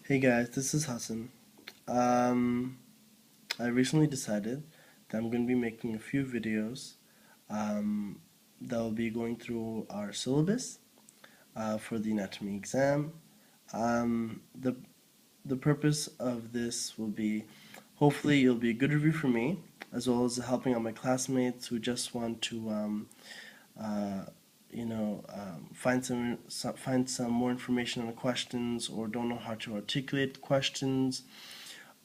Hey guys, this is Hassan. Um, I recently decided that I'm going to be making a few videos um, that will be going through our syllabus for the anatomy exam. Um, the the purpose of this will be, hopefully, it'll be a good review for me, as well as helping out my classmates who just want to uh, find some more information on the questions or don't know how to articulate questions,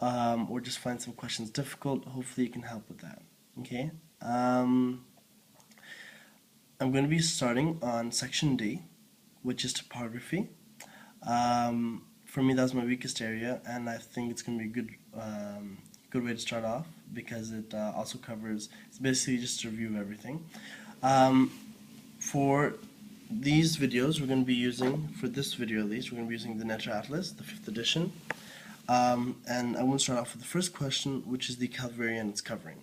or just find some questions difficult. Hopefully, you can help with that. Okay. Um, I'm going to be starting on section D, which is topography. For me, that's my weakest area, and I think it's going to be a good way to start off because it also covers. It's basically just a review of everything. Um, for these videos, we're going to be using, for this video at least, we're going to be using the Netter Atlas, the 5th edition. And I want to start off with the first question, which is the Calvaria and its covering.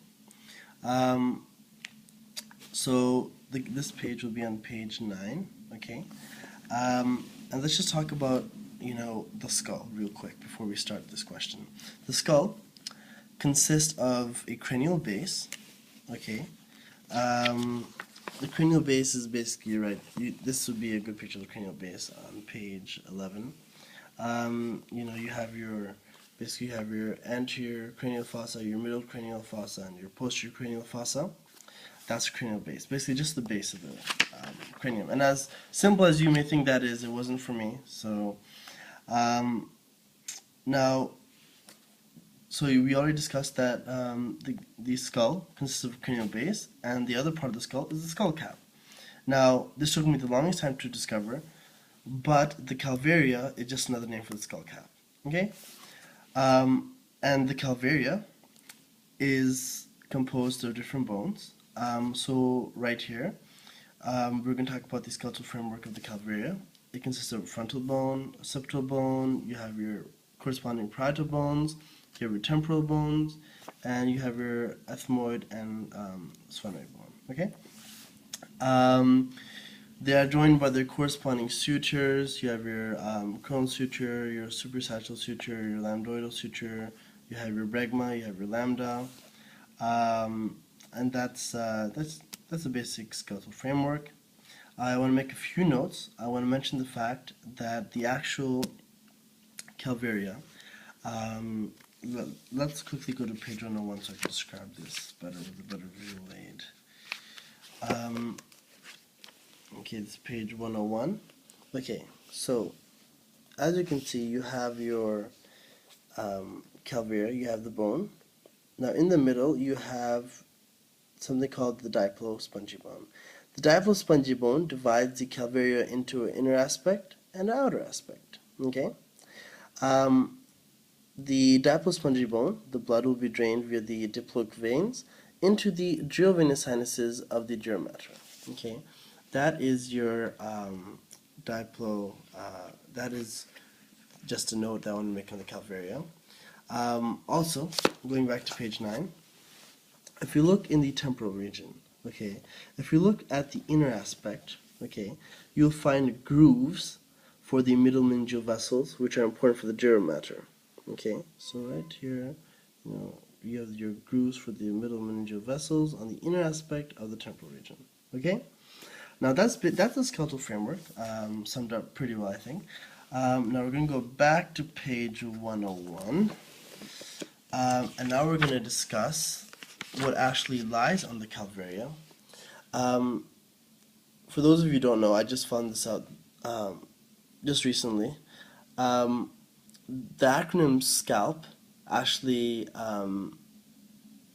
This page will be on page 9, okay? And let's just talk about, the skull real quick before we start this question. The skull consists of a cranial base, okay? The cranial base is basically, right, this would be a good picture of the cranial base on page 11. You have basically you have your anterior cranial fossa, your middle cranial fossa, and your posterior cranial fossa. That's the cranial base, basically just the base of the cranium. And as simple as you may think that is, it wasn't for me. So now, we already discussed that the skull consists of a cranial base, and the other part of the skull is the skull cap. Now, this took me the longest time to discover, but the Calvaria is just another name for the skull cap. Okay? And the Calvaria is composed of different bones. So right here, we're going to talk about the skeletal framework of the Calvaria. It consists of a frontal bone, occipital bone, you have your corresponding parietal bones, you have your temporal bones, and you have your ethmoid and sphenoid bone. Okay? They are joined by their corresponding sutures. You have your Crohn's suture, your supersagittal suture, your lambdoidal suture, you have your bregma, you have your lambda, and that's the basic skeletal framework. I want to make a few notes. I want to mention the fact that the actual Calvaria. Let's quickly go to page 101 so I can describe this better with a better visual aid. Okay, this is page 101. Okay, so as you can see, you have your Calvaria, you have the bone. Now in the middle, you have something called the diplospongy bone. The diplospongy bone divides the Calvaria into an inner aspect and an outer aspect. Okay? The diplospongy bone, the blood will be drained via the diploic veins into the duovenous sinuses of the dura mater. Okay? That is your that is just a note that I want to make on the Calvaria. Also, going back to page 9, if you look in the temporal region, okay, if you look at the inner aspect, okay, you'll find grooves for the middle meningeal vessels, which are important for the dura mater. Okay, so right here, you have your grooves for the middle meningeal vessels on the inner aspect of the temporal region. Okay, now that's the skeletal framework, summed up pretty well, I think. Now we're going to go back to page 101, and now we're going to discuss what actually lies on the Calvaria. For those of you who don't know, I just found this out just recently. The acronym SCALP actually,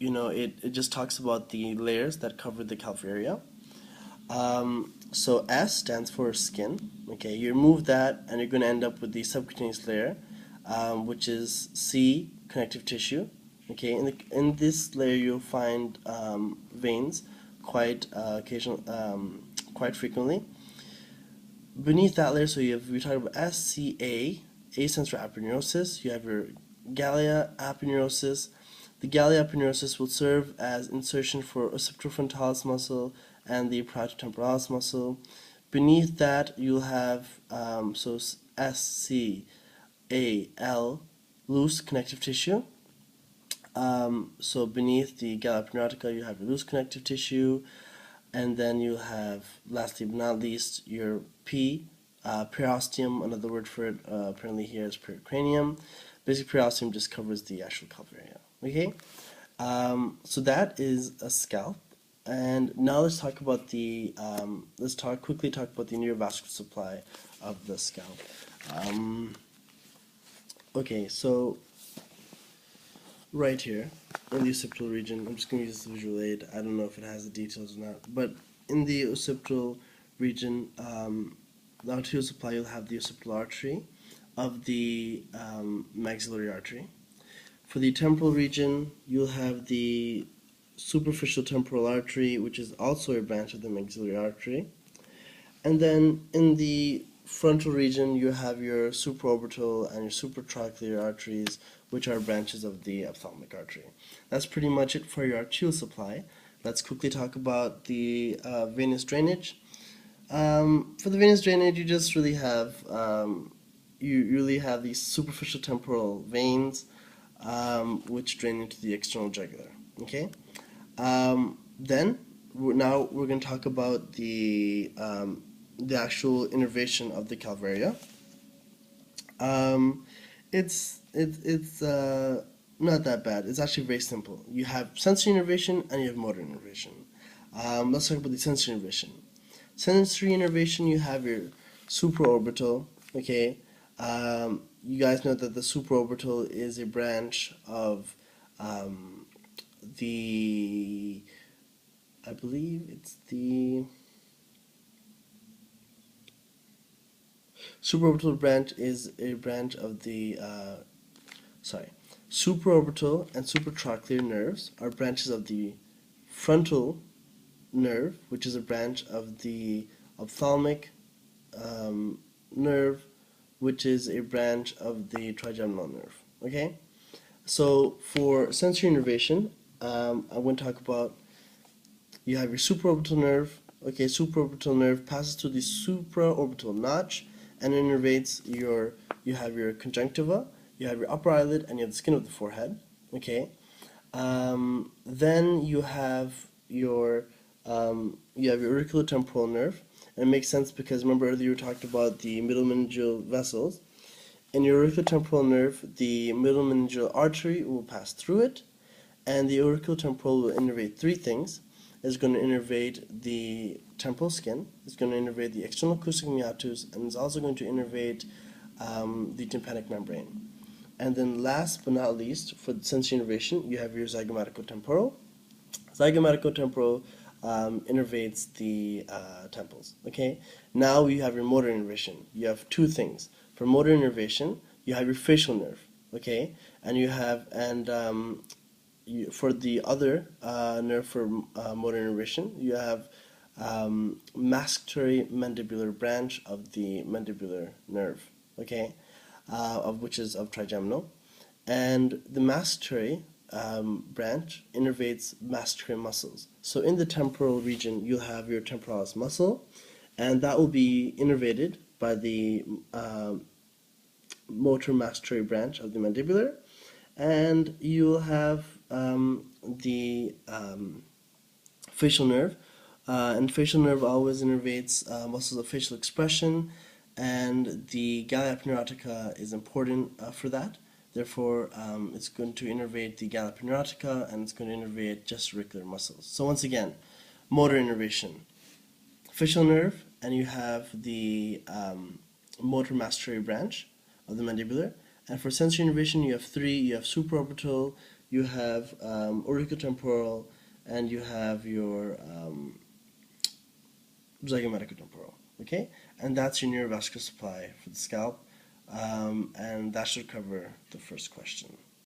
it just talks about the layers that cover the Calvaria. So S stands for skin. Okay, you remove that and you're going to end up with the subcutaneous layer, which is C, connective tissue. Okay, in this layer you'll find veins quite frequently. Beneath that layer, so we talk about SCA. A stands for aponeurosis. You have your Gallia aponeurosis. The Gallia aponeurosis will serve as insertion for occipitofrontalis muscle and the parietotemporalis muscle. Beneath that, you'll have SC. L, loose connective tissue. So beneath the galla pneumatica, you have your loose connective tissue, and then you have, lastly but not least, your P, periosteum. Another word for it apparently here is pericranium. Basically, periosteum just covers the actual calvaria. Okay, so that is a scalp. And now let's talk about the quickly talk about the neurovascular supply of the scalp. Okay, so right here in the occipital region, I'm just going to use this visual aid. I don't know if it has the details or not, but in the occipital region, the arterial supply, you'll have the occipital artery of the maxillary artery. For the temporal region, you'll have the superficial temporal artery, which is also a branch of the maxillary artery. And then in the frontal region, you have your supraorbital and your supratrochlear arteries, which are branches of the ophthalmic artery. That's pretty much it for your arterial supply. Let's quickly talk about the venous drainage. For the venous drainage, you just really have these superficial temporal veins, which drain into the external jugular. Okay. Then now we're going to talk about the actual innervation of the calvaria. It's not that bad. It's actually very simple. You have sensory innervation and you have motor innervation. Let's talk about the sensory innervation. Sensory innervation, you have your supraorbital. Okay, you guys know that the supraorbital is a branch of I believe it's the supraorbital branch is a branch of the supraorbital and supratrochlear nerves are branches of the frontal nerve, which is a branch of the ophthalmic nerve, which is a branch of the trigeminal nerve. Okay, so for sensory innervation, I'm going to talk about, you have your supraorbital nerve. Okay, supraorbital nerve passes through the supraorbital notch and innervates you have your conjunctiva, you have your upper eyelid, and you have the skin of the forehead. Okay, then you have your auriculotemporal nerve, and it makes sense because remember earlier we talked about the middle meningeal vessels. In your auriculotemporal nerve, the middle meningeal artery will pass through it, and the auriculotemporal will innervate three things. It's going to innervate the temporal skin, it's going to innervate the external acoustic meatus, and it's also going to innervate the tympanic membrane. And then last but not least, for the sensory innervation, you have your zygomaticotemporal. Zygomaticotemporal innervates the temples. Okay, now you have your motor innervation. You have two things. For motor innervation, you have your facial nerve. Okay, and you have for the other nerve for motor innervation, you have mascatory mandibular branch of the mandibular nerve. Okay, which is of trigeminal, and the mascatory branch innervates mascatory muscles. So in the temporal region, you'll have your temporalis muscle, and that will be innervated by the motor mascatory branch of the mandibular, and you'll have the facial nerve, and facial nerve always innervates muscles of facial expression, and the galla pneumatica is important for that. Therefore, it's going to innervate the galla pneumatica, and it's going to innervate just auricular muscles. So once again, motor innervation, facial nerve, and you have the motor mascatory branch of the mandibular. And for sensory innervation, you have three. You have supraorbital, you have auriculotemporal, and you have your zygomaticotemporal. Okay, and that's your neurovascular supply for the scalp, and that should cover the first question.